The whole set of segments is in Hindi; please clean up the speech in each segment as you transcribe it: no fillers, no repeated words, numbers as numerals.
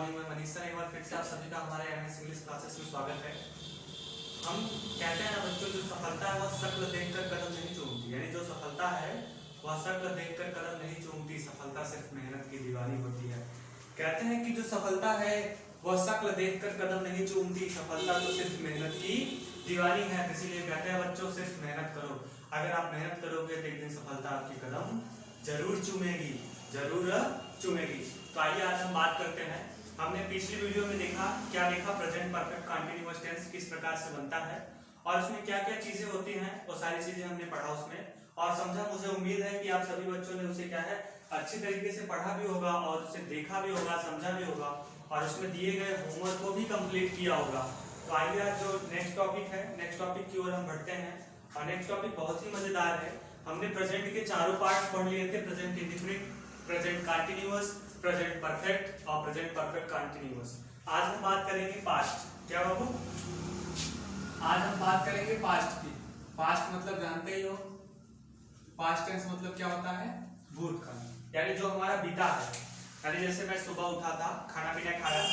मॉर्निंग में मनीष सर, एक बार फिर से आप सभी का हमारे एमएस इंग्लिश क्लासेस में स्वागत है। हम कहते हैं ना बच्चों, जो सफलता है वह शक्ल देखकर कदम नहीं चूमती, यानी जो सफलता है वह शक्ल देखकर कदम नहीं चूमती, सफलता सिर्फ मेहनत की दीवानी होती है। कहते हैं कि जो सफलता है वह शक्ल देखकर कदम नहीं चूमती, सफलता तो सिर्फ मेहनत की दीवानी है। इसीलिए कहते हैं बच्चों, सिर्फ मेहनत करो। अगर आप मेहनत करोगे तो एक दिन सफलता आपकी कदम जरूर चूमेगी, जरूर चूमेगी। तो आइए आज हम बात करते हैं। हमने पिछली वीडियो में देखा, क्या देखा, प्रेजेंट परफेक्ट कंटीन्यूअस टेंस किस प्रकार से बनता है और उसमें क्या क्या चीजें होती हैं, वो सारी चीजें हमने पढ़ा उसमें और समझा। मुझे उम्मीद है कि आप सभी बच्चों ने उसे क्या है अच्छी तरीके से पढ़ा भी होगा और उसे देखा भी होगा, समझा भी होगा और उसमें दिए गए होमवर्क को भी कंप्लीट किया होगा। तो आइए आज जो नेक्स्ट टॉपिक है, नेक्स्ट टॉपिक की ओर हम बढ़ते हैं और नेक्स्ट टॉपिक बहुत ही मजेदार है। हमने प्रेजेंट के चारों पार्ट्स पढ़ लिए थे, present indefinite, present continuous, present perfect और प्रेजेंट परफेक्ट कंटीन्यूअस। आज हम बात करेंगे पास्ट। क्या बाबू? आज हम बात करेंगे पास्ट की। पास्ट मतलब जानते ही हो, पास्ट टेंस मतलब क्या होता है? भूतकाल, यानी जो हमारा बीता है। यानी जैसे मैं सुबह उठा था, खाना पीना खाया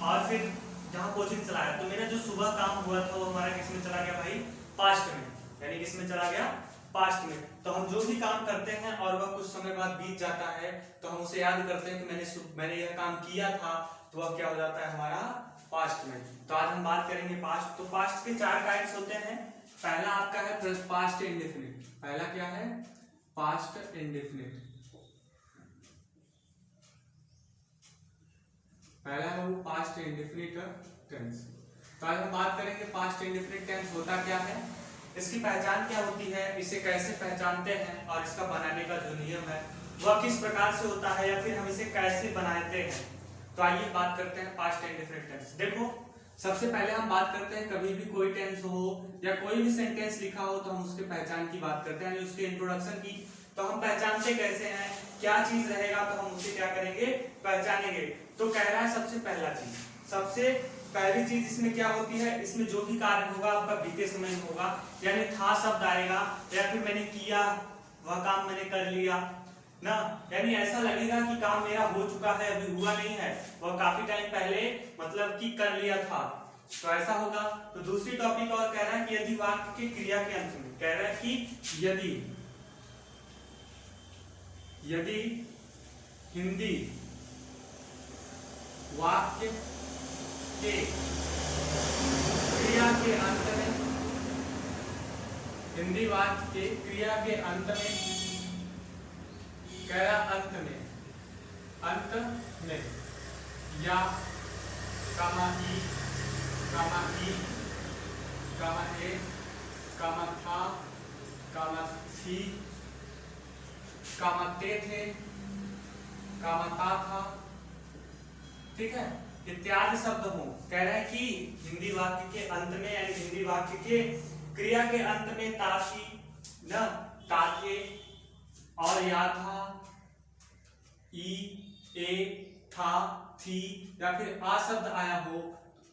और फिर जहाँ कोचिंग चलाया, तो मेरा जो सुबह काम हुआ था वो हमारा किस में चला गया भाई? पास्ट में। यानी किस में चला गया? पास्ट में। तो हम जो भी काम करते हैं और वह कुछ समय बाद बीत जाता है तो हम उसे याद करते हैं कि मैंने यह काम किया था, तो वह क्या हो जाता है हमारा? पास्ट में। तो आज हम बात करेंगे पास्ट। तो पास्ट के चार काइंड्स होते हैं। पहला आपका है पास्ट इंडेफिनिट। पहला क्या है? Past indefinite. पहला है वो पास्ट इंडेफिनिट टेंस। तो आज हम बात करेंगे पास्ट इंडेफिनिट टेंस होता क्या है, इसकी पहचान क्या होती है, इसे कैसे पहचानते हैं और इसका बनाने का जो नियम है वह किस प्रकार से होता है या फिर हम इसे कैसे बनाते हैं। तो आइए बात करते हैं पास्ट इंडेफिनिट टेंस। देखो, सबसे पहले हम बात करते हैं, कभी भी कोई टेंस हो या कोई भी सेंटेंस लिखा हो तो हम उसके पहचान की बात करते हैं, उसके इंट्रोडक्शन की। तो हम पहचानते कैसे हैं, क्या चीज रहेगा तो हम उसे क्या करेंगे? पहचानेंगे। तो कह रहा है सबसे पहला चीज, सबसे पहली चीज इसमें क्या होती है, इसमें जो भी कार्य होगा आपका बीते समय में होगा, यानी था शब्द आएगा या फिर मैंने किया, वह काम मैंने कर लिया ना, यानी ऐसा लगेगा कि काम मेरा हो चुका है, अभी हुआ नहीं है, वह काफी टाइम पहले मतलब कि कर लिया था, तो ऐसा होगा। तो दूसरी टॉपिक और कह रहा है कि यदि वाक्य के क्रिया के अंत में, कह रहा है कि यदि हिंदी वाक्य के क्रिया के अंत में, हिंदी वाक्य के क्रिया के अंत में, कह रहा अंत में या कामा ई, कामा ई, कामा ए, कामा था, कामा थी, कामा ते थे, कामा ता था, ठीक है, इत्यादि शब्द हो। कह रहा है कि हिंदी वाक्य के अंत में, यानी हिंदी वाक्य के क्रिया के अंत में ता थी, न, ता थे और या था, ई, ए, था, थी या फिर आ शब्द आया हो,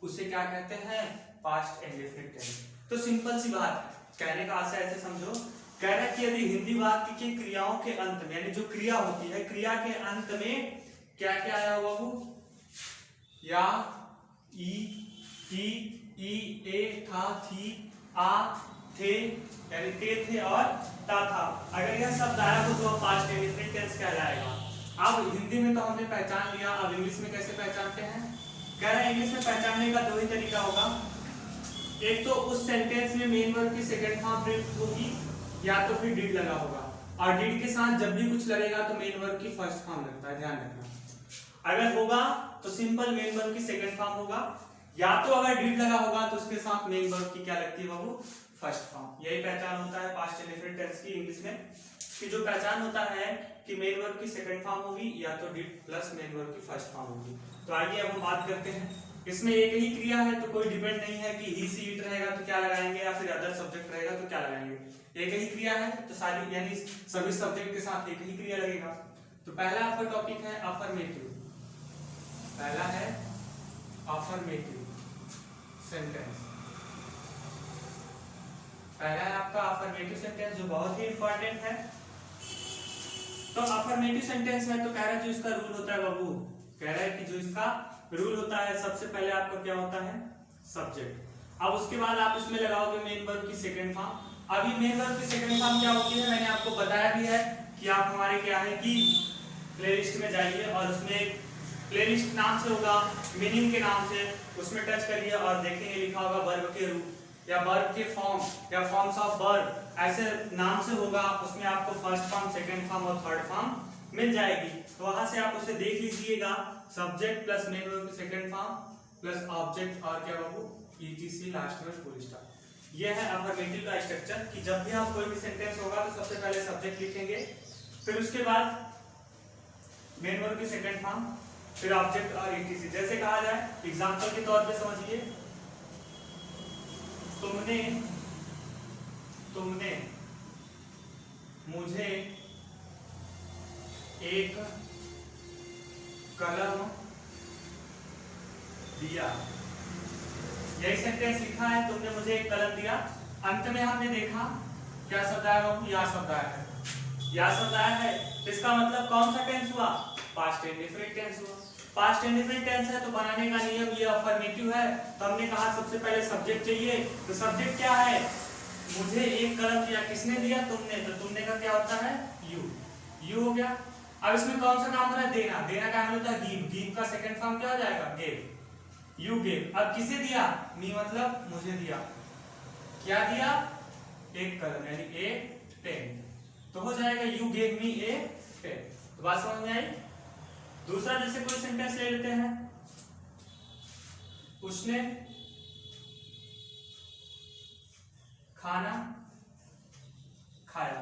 उसे क्या कहते हैं? Past indefinite tense. तो सिंपल सी बात है, कहने का आशय ऐसे समझो, कह रहा है कि यदि हिंदी वाक्य के क्रियाओं के अंत में, यानी जो क्रिया होती है, क्रिया के अंत में क्या क्या आया हुआ वो? या, ई, की, ई, ए, था, थी, आ, थे, यानी ते थे और ता था। अगर यह शब्द आया हो तो पास्ट इंडेफिनिट टेंस कहलाएगा। अब हिंदी में तो हमने पहचान लिया, अब इंग्लिश में कैसे पहचानते हैं? कह रहे हैं इंग्लिश में पहचानने का दो ही तरीका होगा। एक तो उस सेंटेंस में मेन वर्ब की सेकंड फॉर्म प्रयुक्त होगी या तो फिर डिड लगा होगा, और डिड के साथ जब भी कुछ लगेगा तो मेन वर्ब की फर्स्ट फॉर्म लगता है, ध्यान रखना। अगर होगा तो सिंपल मेन वर्ब की सेकंड फॉर्म होगा, या तो अगर डिड लगा होगा तो उसके साथ मेन वर्ब की क्या लगती है बाबू? First form. यही पहचान होता है पास्ट इंडेफिनिट टेंस की इंग्लिश में, कि जो पहचान होता है कि मेन वर्ब की सेकंड फॉर्म होगी या तो डिड प्लस मेन वर्ब की फर्स्ट फॉर्म होगी। तो आइए अब हम बात करते हैं, इसमें एक ही क्रिया है तो कोई डिपेंड नहीं है कि ही, सी, इट रहेगा तो क्या लगाएंगे या फिर अदर सब्जेक्ट रहेगा तो क्या लगाएंगे। एक ही क्रिया है तो सारी, यानी सभी सब्जेक्ट के साथ एक ही क्रिया लगेगा। तो पहला आपका टॉपिक है अफर्मेटिव। पहला है अफर्मेटिव सेंटेंस। पहला है आपका अफर्मेटिव सेंटेंस, जो बहुत ही इंपॉर्टेंट है। तो अफर्मेटिव सेंटेंस है तो कह रहा है जो इसका रूल होता है बाबू, कह रहा है कि जो इसका रूल होता है सबसे पहले आपका क्या होता है सब्जेक्ट, अब उसके बाद आप इसमें लगाओगे मेन वर्ब की सेकंड फॉर्म। अभी मेन वर्ब की सेकंड फॉर्म क्या होती है मैंने आपको बताया भी है कि आप हमारे क्या है कि प्लेलिस्ट में जाइए और उसमें प्लेलिस्ट नाम से होगा, मीनिंग के नाम से उसमें टच करिए और देखेंगे लिखा होगा वर्ब के रूप या वर्ब के फॉर्म या फॉर्म्स ऑफ वर्ब, ऐसे नाम से होगा। उसमें आपको फर्स्ट फॉर्म, सेकंड फॉर्म और थर्ड फॉर्म मिल जाएगी, तो वहां से आप उसे देख लीजिएगा। सब्जेक्ट प्लस मेन वर्ब की सेकंड फॉर्म प्लस ऑब्जेक्ट और क्या बाबू ईटीसी लास्ट में फुल स्टॉप। ये है अफर्मेटिव का स्ट्रक्चर कि जब भी आप कोई भी सेंटेंस होगा तो सबसे पहले सब्जेक्ट लिखेंगे, फिर उसके बाद मेन वर्ब की सेकंड फॉर्म, फिर ऑब्जेक्ट और ईटीसी। जैसे कहा जाए एग्जांपल के तौर पे समझिए, तुमने मुझे एक कलम दिया, यही सेंटेंस लिखा है, तुमने मुझे एक कलम दिया। अंत में हमने देखा क्या शब्द आया बाबू, या शब्द आया है, या शब्द आया है। इसका मतलब कौन सा टेंस हुआ, पास्ट इंडिफरेंट टेंस हुआ। पास्ट इंडिफरेंट टेंस है तो बनाने का नियम ये अफर्मेटिव है, तो हमने कहा सबसे पहले सब्जेक्ट चाहिए, तो सब्जेक्ट क्या है, मुझे एक कलम दिया, किसने दिया, तुमने, तो तुमने का क्या होता है यू हो गया। अब इसमें कौन सा काम हो रहा है, देना, देना का मतलब होता है गिव, गिव का सेकंड फॉर्म क्या हो जाएगा गिव, यू गिव। अब किसे दिया, मी मतलब मुझे दिया, क्या दिया, एक कलम यानी ए पेन, तो हो जाएगा you give me a pen. तो बात समझ में आई। दूसरा जैसे कोई सेंटेंस ले लेते हैं, उसने खाना खाया,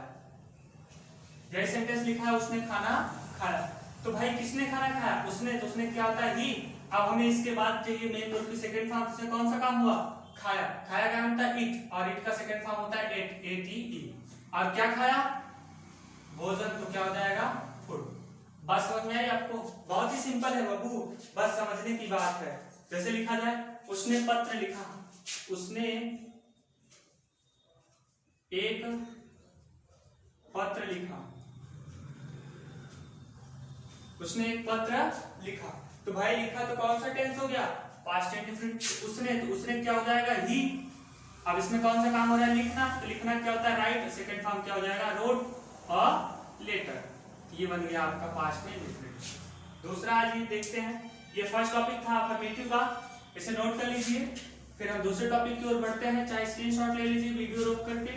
यही सेंटेंस लिखा है उसने खाना खाया, तो भाई किसने खाना खाया, उसने, तो उसने क्या होता है ही। अब हमें इसके बाद चाहिए मेन वर्ब की सेकंड फॉर्म से कौन सा काम हुआ, खाया, खाया क्या होता है ईट, और ईट का सेकंड फॉर्म होता है एट, एटी, और क्या खाया भोजन, तो क्या हो जाएगा फूड। बात समझ में आई आपको, बहुत ही सिंपल है बाबू, बस समझने की बात है। जैसे लिखा जाए, उसने पत्र लिखा, उसने एक पत्र लिखा, उसने एक पत्र लिखा, तो भाई लिखा तो कौन सा टेंस हो गया, पास्ट इंडिफरेंट। उसने, तो उसने क्या हो जाएगा ही। अब इसमें कौन सा काम हो रहा है लिखना, तो लिखना क्या होता है राइट, सेकंड फॉर्म क्या हो जाएगा रोट और लेटर, ये बन गया आपका पास्ट में इंडिफरेंट। दूसरा आज ये देखते हैं, ये फर्स्ट टॉपिक था अफर्मेटिव का, इसे नोट कर लीजिए। फिर हम दूसरे टॉपिक की ओर बढ़ते हैं, चाहे स्क्रीनशॉट ले लीजिए वीडियो रोक करके,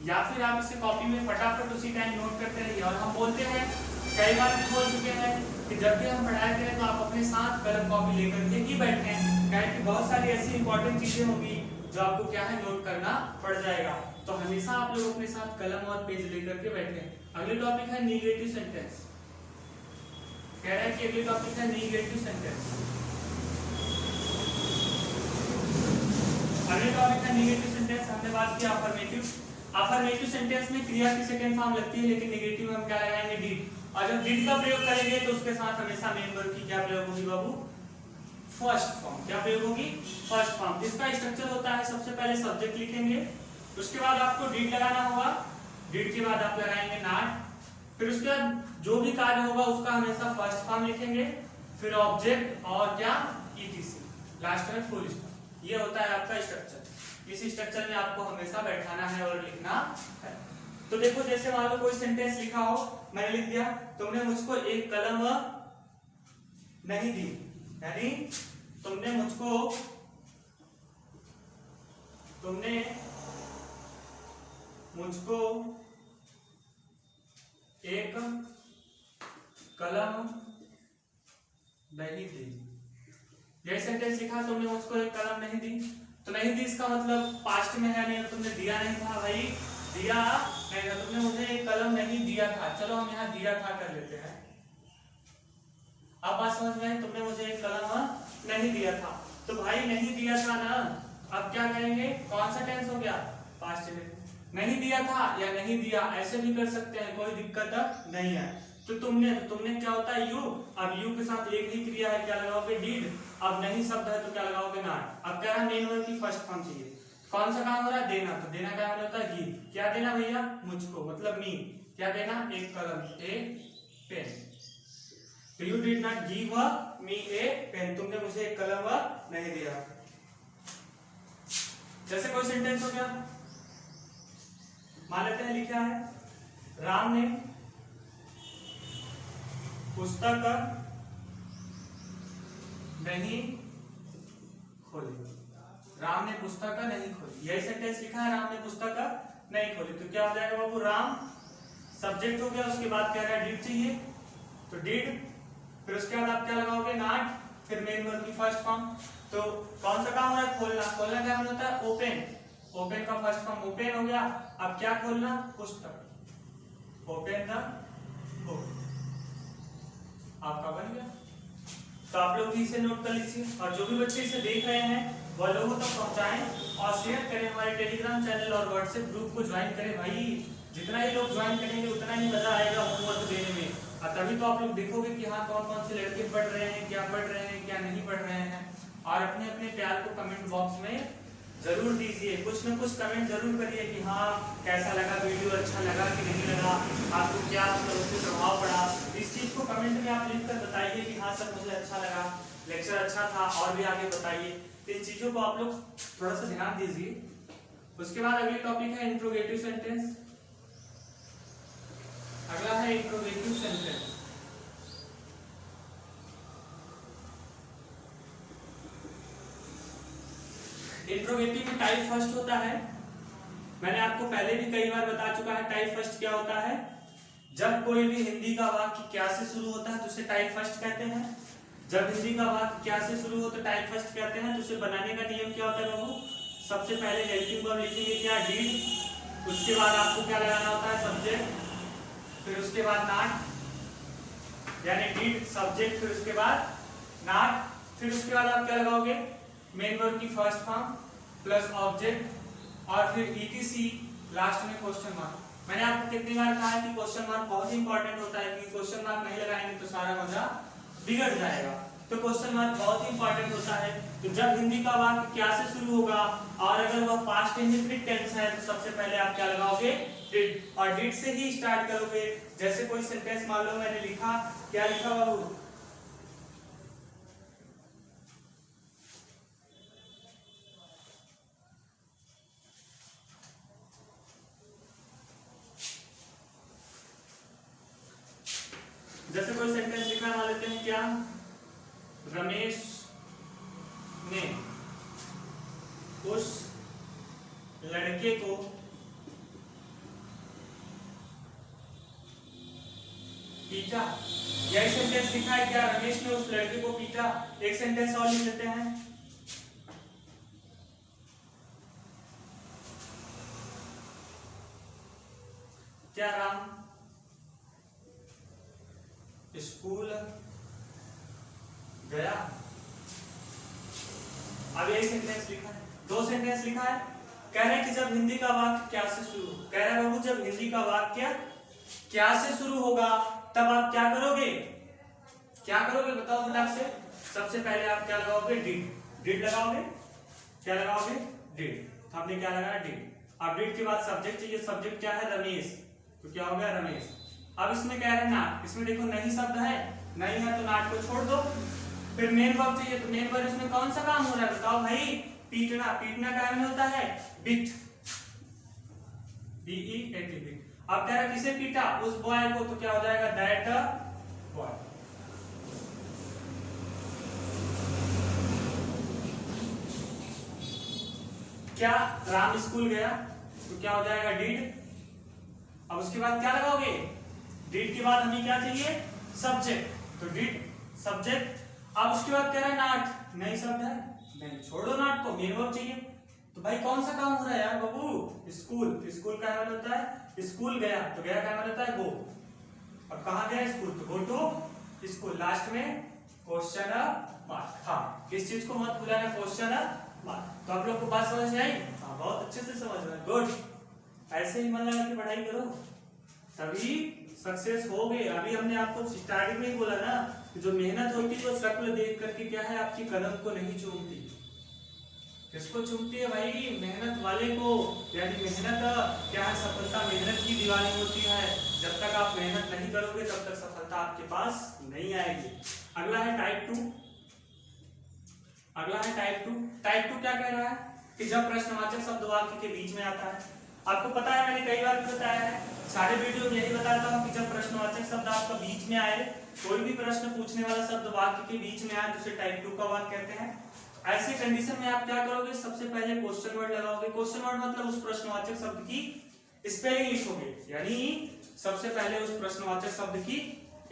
या फिर आप इसे कॉपी में फटाफट उसी टाइम नोट करते रहिए। और हम बोलते हैं, कई बार भी बोल चुके हैं कि जब भी हम पढ़ाई करें तो आप अपने साथ कलम कॉपी लेकर के ही बैठें, क्योंकि बहुत सारी ऐसी इंपॉर्टेंट चीजें होंगी जो आपको क्या है नोट करना पड़ जाएगा, तो हमेशा आप लोग अपने साथ कलम और पेज लेकर के बैठें। अगले टॉपिक है नेगेटिव सेंटेंस, कह रहा है कि अगले टॉपिक है नेगेटिव सेंटेंस। अगले टॉपिक है नेगेटिव सेंटेंस। हमने बात की अफर्मेटिव, अफर्मेटिव सेंटेंस में क्रिया की सेकंड फॉर्म लगती है, लेकिन नेगेटिव में हम क्या लगाएंगे डिड, और जब डिड का प्रयोग करेंगे तो उसके साथ हमेशा मेन वर्ब की क्या प्रयोग होगी बाबू, फर्स्ट फॉर्म। क्या प्रयोग होगी, फर्स्ट फॉर्म। जिसका स्ट्रक्चर होता है सबसे पहले सब्जेक्ट लिखेंगे, उसके बाद आपको डिड लगाना होगा, डिड के बाद आप लगाएंगे नॉट, फिर उसके बाद जो भी कार्य होगा उसका हमेशा फर्स्ट फॉर्म लिखेंगे, फिर ऑब्जेक्ट और क्या ईटीसी, लास्ट में फुल स्टॉप। ये होता है आपका स्ट्रक्चर। इस स्ट्रक्चर में आपको हमेशा बैठाना है और लिखना है। तो देखो जैसे मान लो कोई सेंटेंस लिखा हो, मैंने लिख दिया तुमने मुझको एक कलम नहीं दी, यानी तुमने मुझको एक कलम नहीं दी। यही सेंटेंस लिखा तुमने मुझको एक कलम नहीं दी, तो नहीं दी इसका मतलब पास्ट में है, नहीं तुमने दिया नहीं था भाई, दिया नहीं था, तुमने मुझे एक कलम नहीं दिया था। चलो हम यहाँ दिया था कर लेते हैं। अब बात समझ में आई, तुमने मुझे एक कलम नहीं दिया था, तो भाई नहीं दिया था ना, अब क्या करेंगे, कौन सा टेंस हो गया, पास्ट में। नहीं दिया था या नहीं दिया ऐसे भी कर सकते हैं, कोई दिक्कत नहीं है। तो तुमने क्या होता है यू, अब यू के साथ एक ही क्रिया है, क्या लगाओगे डिड, अब नहीं शब्द है तो क्या लगाओगे नॉट। अब क्या है मेन वर्ब की फर्स्ट फॉर्म चाहिए, कौन सा काम हो रहा है, देना, तो देना का मतलब होता है गिव, क्या देना भैया मुझको, मतलब मी, क्या देना एक कलम, a pen. You did not give a me a pen, तुमने मुझे एक कलम नहीं दिया। जैसे कोई सेंटेंस हो गया, मान लेते हैं लिखा है राम ने पुस्तक नहीं खोली, राम ने पुस्तक नहीं खोली, यही सेंटेंस लिखा है, राम ने पुस्तक नहीं खोली। तो क्या हो जाएगा बाबू, राम सब्जेक्ट हो गया, उसके बाद क्या है डिड चाहिए, तो डिड, फिर उसके बाद आप क्या लगाओगे नॉट, फिर मेन वर्ब की फर्स्ट फॉर्म। तो कौन सा काम हो रहा है, खोलना, खोलना क्या होता है ओपन, ओपन का फर्स्ट फॉर्म ओपन हो गया, अब क्या खोलना पुस्तक, ओपन द बुक, आपका बन गया। तो आप लोग भी इसे नोट कर लीजिए, और जो भी बच्चे इसे देख रहे हैं वह लोगों तक पहुंचाएं और शेयर करें, हमारे टेलीग्राम चैनल और व्हाट्सएप ग्रुप को ज्वाइन करें भाई, जितना ही लोग ज्वाइन करेंगे उतना ही मजा आएगा होमवर्क देने में, और तभी तो आप लोग देखोगे कि हाँ कौन कौन से लड़के पढ़ रहे हैं, क्या पढ़ रहे हैं, क्या नहीं पढ़ रहे हैं। और अपने अपने प्यार को कमेंट बॉक्स में जरूर दीजिए, कुछ न कुछ कमेंट जरूर करिए कि हाँ कैसा लगा वीडियो, अच्छा लगा कि नहीं लगा, आपको क्या उससे प्रभाव पड़ा, इस चीज को कमेंट में आप लिख कर बताइए कि हाँ सर मुझे अच्छा लगा, लेक्चर अच्छा था, और भी आगे बताइए। इन चीजों को आप लोग थोड़ा सा ध्यान दीजिए। उसके बाद अगले टॉपिक है इंट्रोगेटिव सेंटेंस। अगला है इंट्रोगेटिव सेंटेंस। इंट्रोगेटिव में टाइप फर्स्ट होता है, मैंने आपको पहले भी कई बार बता चुका है टाइप फर्स्ट क्या होता है। जब कोई भी हिंदी का वाक्य क्या से शुरू होता है तो उसे टाइप फर्स्ट कहते हैं। जब हिंदी का वाक्य क्या से शुरू हो तो टाइप फर्स्ट कहते हैं। तो उसे बनाने का नियम क्या होता है बाबू, सबसे पहले हेल्पिंग वर्ब लिखेंगे क्या डिड, उसके बाद आपको क्या लगाना होता है सब्जेक्ट, फिर उसके बाद नॉट, यानी डिड सब्जेक्ट, फिर उसके बाद नॉट, फिर उसके बाद आप क्या लगाओगे मेन वर्ब की फर्स्ट फॉर्म प्लस ऑब्जेक्ट और फिर ईटीसी लास्ट में क्वेश्चन मार्क। मैंने आपको कितनी बार कहा है कि क्वेश्चन मार्क बहुत ही इंपॉर्टेंट होता है, कि क्वेश्चन मार्क नहीं लगाएंगे तो सारा मजा बिगड़ जाएगा। तो क्वेश्चन मार्क बहुत ही इंपॉर्टेंट होता है। तो जब हिंदी का वाक्य क्या से शुरू होगा और अगर वह पास्ट इंडेफिनिट टेंस है तो सबसे पहले आप क्या लगाओगे डिड, और डिड से ही स्टार्ट करोगे। जैसे कोई सेंटेंस मान लो मैंने लिखा, क्या लिखा बाबू, जैसे कोई सेंटेंस लिखा मान लेते हैं क्या, रमेश ने उस लड़के को पीटा, यही सेंटेंस लिखा है क्या, रमेश ने उस लड़के को पीटा। एक सेंटेंस और लिख लेते हैं, क्या राम स्कूल गया। अब यही सेंटेंस लिखा है, दो सेंटेंस लिखा है। कह रहे हैं कि जब हिंदी का वाक्य क्या से शुरू, कह रहे हैं बाबू जब हिंदी का वाक्य क्या से शुरू होगा तब आप क्या करोगे, क्या करोगे बताओ फटाक से। सबसे पहले आप क्या लगाओगे डिड, डिड लगाओगे, क्या लगाओगे डिड, हमने क्या लगाया डिड। अब डिड के बाद सब्जेक्ट चाहिए, सब्जेक्ट क्या है रमेश, तो क्या हो गया रमेश। अब इसमें कह रहे हैं नाट, इसमें देखो नहीं शब्द है, नहीं है तो नाट को छोड़ दो। फिर मेन वर्ब चाहिए, तो मेन वर्ब इसमें कौन सा काम हो रहा है बताओ भाई, पीटना, पीटना का मतलब होता है बिट, बीईटी बिट। अब कह रहा है किसे पीटा, उस बॉय को, तो क्या हो जाएगा दैट बॉय। क्या राम स्कूल गया, तो क्या हो जाएगा डिड। अब उसके बाद क्या लगाओगे, डिड के बाद हमें क्या चाहिए सब्जेक्ट, तो डिड सब्जेक्ट। अब उसके बाद कह रहा है नाट, नहीं शब्द है, नहीं छोड़ो नाट को, मेन वर्ब चाहिए। तो भाई कौन सा काम हो रहा है यार बाबू, स्कूल, स्कूल का मतलब होता है स्कूल गया, तो गया का मतलब होता है गो। अब कहाँ गया स्कूल, तो गो टू स्कूल, लास्ट में क्वेश्चन मार्क। हाँ किस चीज को मत भूलाना, क्वेश्चन मार्क। तो आप लोग को बात समझ में आई, हाँ बहुत अच्छे से समझ में, गुड। ऐसे ही मन लगा के पढ़ाई करो तभी सक्सेस हो गए। अभी हमने आपको स्टार्टिंग में ही बोला ना, जो मेहनत होती है वो शक्ल देख करके क्या है आपकी कदम को नहीं चूमती। किसको चूमती है भाई? मेहनत वाले को। यानी मेहनत क्या है? सफलता मेहनत की दीवानी होती है। जब तक आप मेहनत नहीं करोगे तब तक सफलता आपके पास नहीं आएगी। अगला है टाइप 2। अगला है टाइप 2। टाइप 2 क्या कह रहा है कि जब प्रश्नवाचक शब्द वाक्य के बीच में आता है। आपको पता है, मैंने कई बार बताया है, सारे वीडियो में यही बताता हूँ कि जब प्रश्नवाचक शब्द आपका बीच में आए, कोई भी प्रश्न पूछने वाला शब्द वाक्य के बीच में आए, जिसे टाइप 2 का वाक्य कहते हैं। ऐसी कंडीशन में आप क्या करोगे? सबसे पहले क्वेश्चन वर्ड लगाओगे। क्वेश्चन वर्ड मतलब उस प्रश्नवाचक शब्द की स्पेलिंग लिखोगे, यानी सबसे पहले उस प्रश्नवाचक शब्द की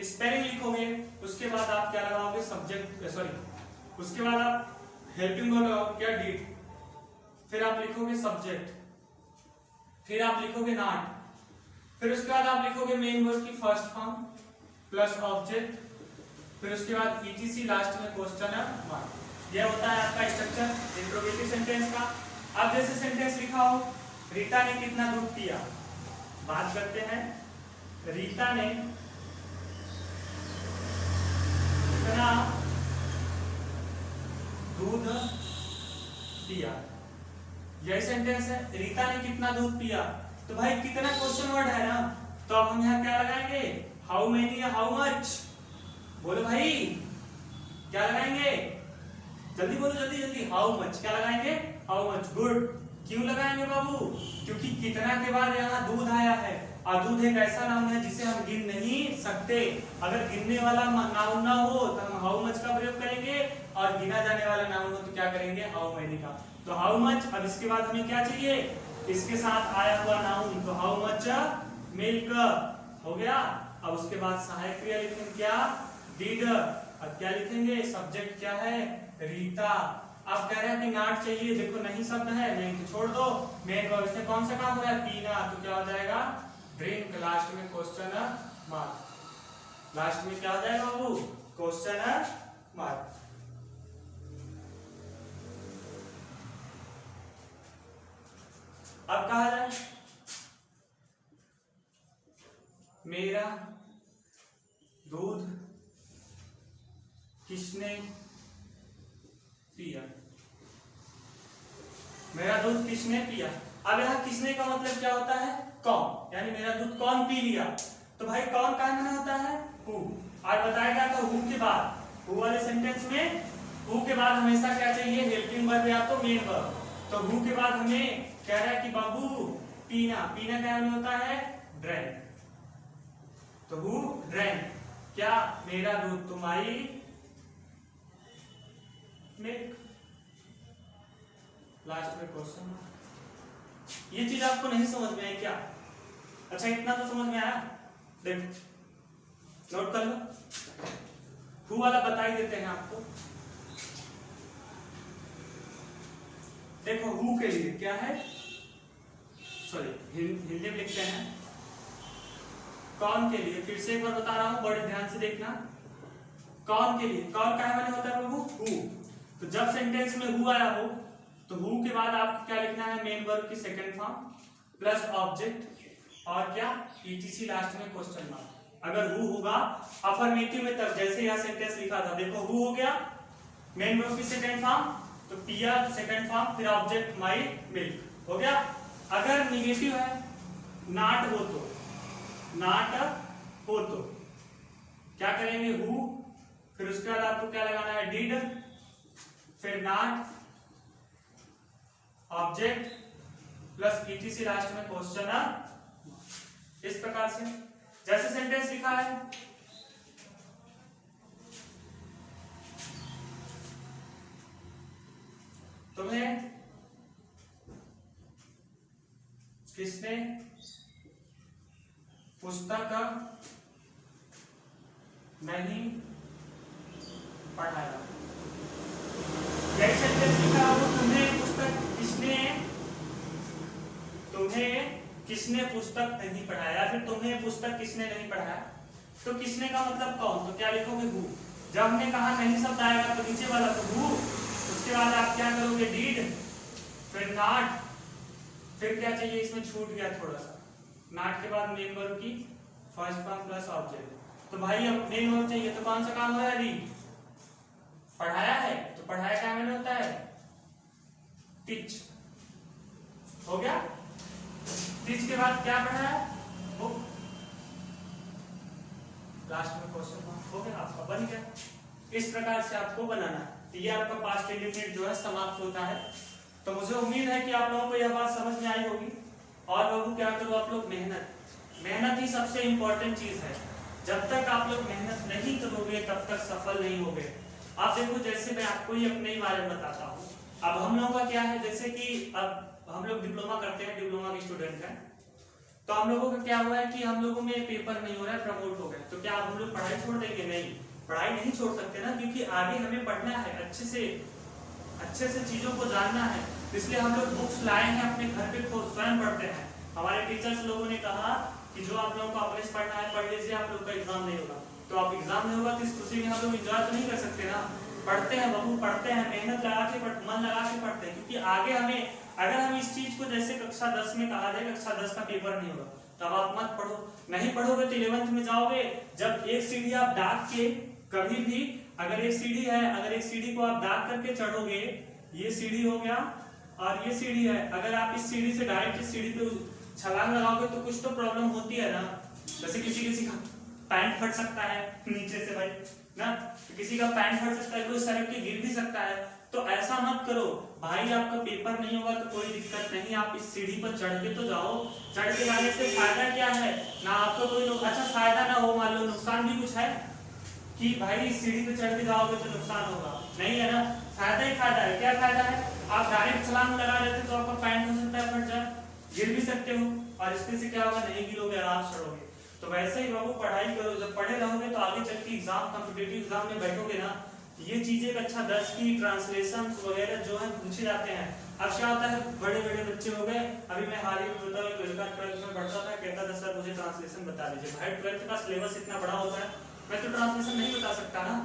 स्पेलिंग लिखोगे। उसके बाद आप क्या लगाओगे? सब्जेक्ट, सॉरी, उसके बाद आप हेल्पिंग वर्ड लगाओगे, क्या? डिड। फिर आप लिखोगे सब्जेक्ट, फिर आप लिखोगे नॉट, फिर उसके बाद आप लिखोगे मेन वर्ड की फर्स्ट फॉर्म प्लस ऑब्जेक्ट, फिर उसके बाद ईटीसी, लास्ट में क्वेश्चन मार्क। यह होता है आपका स्ट्रक्चर इंट्रोगेटिव सेंटेंस का। अब जैसे सेंटेंस लिखा हो, रीता ने कितना दूध पिया। बात करते हैं, रीता ने कितना दूध पिया। यही सेंटेंस है, रीता ने कितना दूध पिया। तो भाई कितना क्वेश्चन वर्ड है ना, तो अब हम यहाँ क्या लगाएंगे? हाउ मेनी या हाउ मच। बोलो भाई, क्या लगाएंगे? जल्दी बोलो, जल्दी जल्दी। हाउ मच, क्या लगाएंगे? How much. गुड। क्यों लगाएंगे बाबू? क्योंकि कितना के बाद यहाँ दूध आया है, और दूध एक ऐसा नाउन है जिसे हम गिन नहीं सकते। अगर गिनने वाला नाउन ना हो तो हम हाउ मच का प्रयोग करेंगे, और गिना जाने वाला नाउन हो तो क्या करेंगे? हाउ मेनी का। तो हाउ मच। अब इसके बाद हमें क्या चाहिए? इसके साथ आया हुआ नाउन, तो हाउ मच मिल्क हो गया। अब उसके बाद सहायक क्रिया लिखेंगे, क्या? डिड। अब क्या लिखेंगे? सब्जेक्ट क्या है? रीता। अब कह रहे हैं कि नॉट चाहिए, देखो नहीं शब्द है, नहीं तो छोड़ दो। मेन वर्ब से कौन सा काम हो रहा है? पीना, तो क्या हो जाएगा? ड्रिंक। लास्ट में क्वेश्चन मार्क। लास्ट में क्या हो जाएगा बाबू? Question mark. अब कहा जाए, मेरा दूध किसने पिया। मेरा दूध किसने पिया। अब यहाँ किसने का मतलब क्या होता है? कौन। यानी मेरा दूध कौन पी लिया। तो भाई कौन का माने होता है? हु। आज बताया गया था हु के बाद, हु वाले सेंटेंस में हु के बाद हमेशा क्या चाहिए? हेल्पिंग वर्ब या तो मेन वर्ब। तो हु के बाद हमें कह रहा है कि बाबू पीना। पीना क्या होता है? ड्रिंक। तो हु ड्रिंक क्या? मेरा दूध, तुम्हारी मिल्क। लास्ट में क्वेश्चन। ये चीज आपको नहीं समझ में आई क्या? अच्छा, इतना तो समझ में आया। देखो, नोट कर लो। हु वाला बता ही देते हैं आपको। देखो, हु के लिए क्या है? सॉरी, हिंदी में लिखते हैं कौन के लिए। फिर से एक बार बता रहा हूं, बड़े ध्यान से देखना। कौन के लिए, कौन का माने होता है बाबू? हु। तो जब सेंटेंस में हु आया हो तो हु के बाद आपको क्या लिखना है? मेन वर्ब की सेकंड फॉर्म प्लस ऑब्जेक्ट, और क्या? ईटीसी, लास्ट में क्वेश्चन मार्क। अगर हु होगा अफर्मेटिव में, तब जैसे यहां सेंटेंस लिखा था, देखो हु हो गया मेन वर्ब की सेकंड फॉर्म, तो पिया सेकंड फॉर्म, फिर ऑब्जेक्ट माई मिल्क हो गया। अगर निगेटिव है, नॉट हो तो, नॉट हो तो क्या करेंगे? हु, फिर उसके बाद आपको क्या लगाना है? डिड, फिर not, object plus etc, last में क्वेश्चन। इस प्रकार से जैसे सेंटेंस लिखा है, तुम्हें किसने पुस्तक नहीं पढ़ाया। यही सेंटेंस लिखा हो, तुम्हें पुस्तक किसने पुस्तक नहीं पढ़ाया, फिर तुम्हें पुस्तक किसने नहीं पढ़ाया। तो किसने का मतलब कौन, तो क्या लिखोगे? हु। जब हमने कहा नहीं शब्द आएगा तो नीचे वाला तो हु, उसके बाद आप क्या करोगे? डिड, फिर नॉट, फिर क्या चाहिए? इसमें छूट गया थोड़ा सा, नॉट के बाद मेन वर्ब की फर्स्ट फॉर्म प्लस ऑब्जेक्ट। तो भाई अब मेन वर्ब चाहिए, तो कौन सा काम हो रहा है? रीड। पढ़ाया है, तो पढ़ाया क्या मैंने होता है? प्रकार से आपको बनाना है। तो ये आपका पास्ट इंडेफिनिट जो है समाप्त होता है। तो मुझे उम्मीद है कि आप लोगों को यह बात समझ में आई होगी। और बाबू क्या करो आप लोग, मेहनत ही सबसे इंपॉर्टेंट चीज है। जब तक आप लोग मेहनत नहीं करोगे तब तक सफल नहीं होगे। आप देखो, जैसे मैं आपको ही अपने ही बारे में बताता हूँ। अब हम लोगों का क्या है, जैसे कि अब हम लोग डिप्लोमा करते हैं, डिप्लोमा के स्टूडेंट हैं, तो हम लोगों का क्या हुआ है कि हम लोगों में पेपर नहीं हो रहा है, प्रमोट हो गए, तो क्या हम लोग पढ़ाई छोड़ देंगे? नहीं, पढ़ाई नहीं छोड़ सकते ना, क्योंकि आगे हमें पढ़ना है, अच्छे से चीजों को जानना है। इसलिए हम लोग बुक्स लाए हैं, अपने घर पे खुद स्वयं पढ़ते हैं। हमारे टीचर्स लोगों ने कहा कि जो आप लोगों को अपने से पढ़ना है पढ़ लीजिए, आप लोग का एग्जाम नहीं होगा। तो आप एग्जाम नहीं होगा तो इस खुशी में हम लोग एंजॉय तो नहीं कर सकते ना। पढ़ते हैं बाबू, पढ़ते हैं, मेहनत लगा के मन लगा के पढ़ते हैं, क्योंकि आगे हमें, अगर हम इस चीज को जैसे कक्षा 10 में कहा जाए कक्षा 10 का पेपर नहीं होगा, तब आप मत पढ़ो। नहीं पढ़ोगे तो 11th में जाओगे, जब एक सीढ़ी आप दाग के कभी भी, अगर एक सीढ़ी है, अगर एक सीढ़ी को आप दाग करके चढ़ोगे, ये सीढ़ी हो गया और ये सीढ़ी है, अगर आप इस सीढ़ी से डायरेक्ट इस सीढ़ी पे छलांग लगाओगे तो कुछ तो प्रॉब्लम होती है ना। जैसे किसी का पैंट फट सकता है नीचे से भाई ना, किसी का पैंट फट सकता है, कोई सड़क के गिर भी सकता है। तो ऐसा मत करो भाई, आपका पेपर नहीं होगा तो कोई दिक्कत नहीं, आप इस सीढ़ी पर चढ़ के तो जाओ। चढ़ के जाने से फायदा क्या है ना, आपको कोई अच्छा फायदा ना हो, मान लो नुकसान भी कुछ है कि भाई इस सीढ़ी पे चढ़ के जाओगे तो नुकसान होगा, नहीं है ना, फायदा ही फायदा है। क्या फायदा है? आप डायरेक्ट छलांग लगा देते तो आपका पैंट हो सकता है फट जाए, गिर भी सकते हो, और इसके से क्या होगा, नहीं गिरोगे, आराम से चढ़ोगे। तो वैसे ही बाबू पढ़ाई करो, जब पढ़े रहोगे तो आगे चल के एग्जाम, कॉम्पिटिटिव एग्जाम में बैठोगे ना, ये चीजें कक्षा 10 की ट्रांसलेशन वगैरह जो है पूछे जाते हैं। अब क्या होता है, बड़े बड़े बच्चे हो गए, अभी मैं हाल ही में बोलता हूँ, एक लड़का 12th में पढ़ता था, कहता था सर मुझे ट्रांसलेशन बता दीजिए। भाई 12th का सिलेबस इतना बड़ा होता है, मैं तो ट्रांसलेशन नहीं बता सकता ना,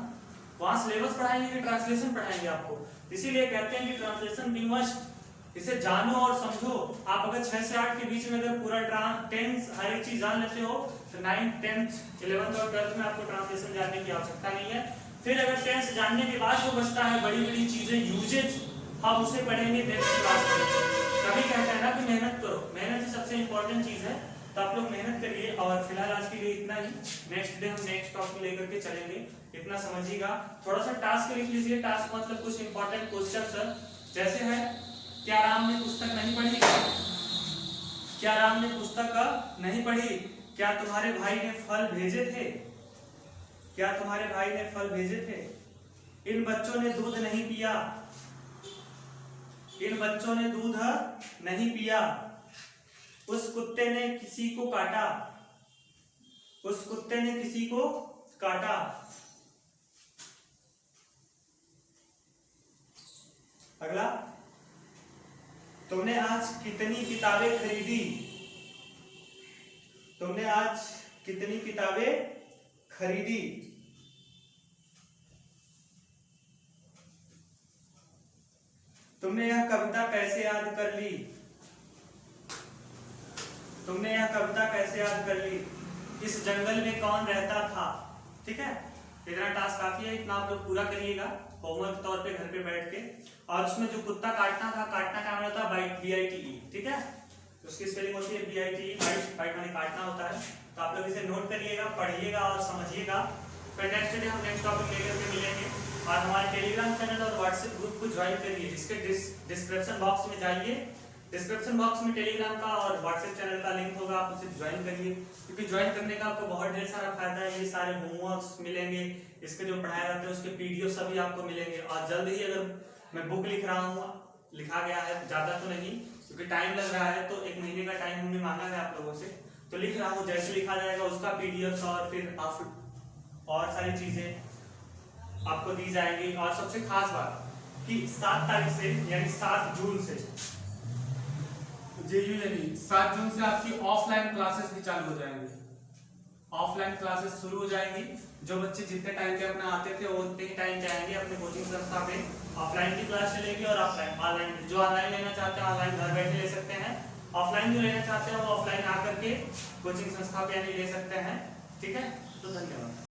वहां सिलेबस पढ़ाएंगे कि ट्रांसलेशन पढ़ाएंगे आपको। इसीलिए कहते हैं कि ट्रांसलेशन बी मस्ट, इसे जानो और समझो। आप अगर 6 से 8 के बीच में अगर पूरा टेंस हर एक चीज जान लेते हो तो 9th 10th 11th और 12th में आपको ट्रांसलेशन जानने की आवश्यकता नहीं है। फिर अगर टेंस जानने के बाद जो बचता है बड़ी बड़ी चीजें, यूजेज, हम उसे पढ़ेंगे नेक्स्ट क्लास में। कभी कहते हैं ना कि मेहनत करो, मेहनत ही सबसे इंपॉर्टेंट चीज है, तो आप लोग मेहनत करिए। और फिलहाल आज के लिए इतना ही, नेक्स्ट डे हम नेक्स्ट टॉपिक लेकर के चलेंगे, इतना समझिएगा। थोड़ा सा टास्क लिख लीजिए, टास्क मतलब कुछ इंपॉर्टेंट क्वेश्चन जैसे है, क्या राम ने पुस्तक नहीं पढ़ी? क्या राम ने पुस्तक नहीं पढ़ी? क्या तुम्हारे भाई ने फल भेजे थे? क्या तुम्हारे भाई ने फल भेजे थे? इन बच्चों ने दूध नहीं पिया। इन बच्चों ने दूध नहीं पिया। उस कुत्ते ने किसी को काटा। उस कुत्ते ने किसी को काटा। अगला, तुमने आज कितनी किताबें खरीदी? तुमने आज कितनी किताबें खरीदी? तुमने यह कविता कैसे याद कर ली? तुमने यह कविता कैसे याद कर ली? इस जंगल में कौन रहता था? ठीक है, इतना टास्क काफी है, इतना आप लोग पूरा करिएगा होमवर्क तौर पे घर पे बैठ के। और उसमें जो कुत्ता काटना था, काटना क्या होता है, बाइट, BITE, ठीक है, उसकी स्पेलिंग होती है BITE, बाइट, बाइट माने काटना होता है। तो आप लोग इसे नोट करिएगा, पढ़िएगा और समझिएगा। फिर नेक्स्ट डे हम नेक्स्ट टॉपिक लेकर के मिलेंगे। और हमारे टेलीग्राम चैनल और व्हाट्सएप ग्रुप को ज्वाइन करिए, इसके डिस्क्रिप्शन बॉक्स में जाइए, डिस्क्रिप्शन बॉक्स में टेलीग्राम का और व्हाट्सएप चैनल का लिंक होगा, आप उसे ज्वाइन करिए, क्योंकि ज्वाइन करने का आपको बहुत ढेर सारा फायदा है। ये सारे होमवर्क्स मिलेंगे, इसके जो पढ़ाया जाते हैं उसके PDF सभी आपको मिलेंगे। और जल्द ही, अगर मैं बुक लिख रहा हूँ, लिखा गया है, ज्यादा तो नहीं क्योंकि टाइम लग रहा है, तो 1 महीने का टाइम हमने मांगा है आप लोगों से, तो लिख रहा हूँ, जैसे लिखा जाएगा उसका PDF और फिर और सारी चीजें आपको दी जाएंगी। और सबसे खास बात कि 7 तारीख से यानी 7 जून से, JU यानी 7 जून से आपकी ऑफलाइन क्लासेस भी चालू हो जाएंगी। ऑफलाइन क्लासेस शुरू हो जाएंगी। जो बच्चे जितने टाइम पे अपना आते थे वो उतने ही टाइम पे आएंगे अपने कोचिंग संस्था पे। ऑफलाइन की क्लास चलेगी और ऑनलाइन, जो ऑनलाइन लेना चाहते हैं ऑनलाइन घर बैठे ले सकते हैं, ऑफलाइन जो लेना चाहते हैं वो ऑफलाइन आकर के कोचिंग संस्था पे यानी ले सकते हैं। ठीक है, तो धन्यवाद।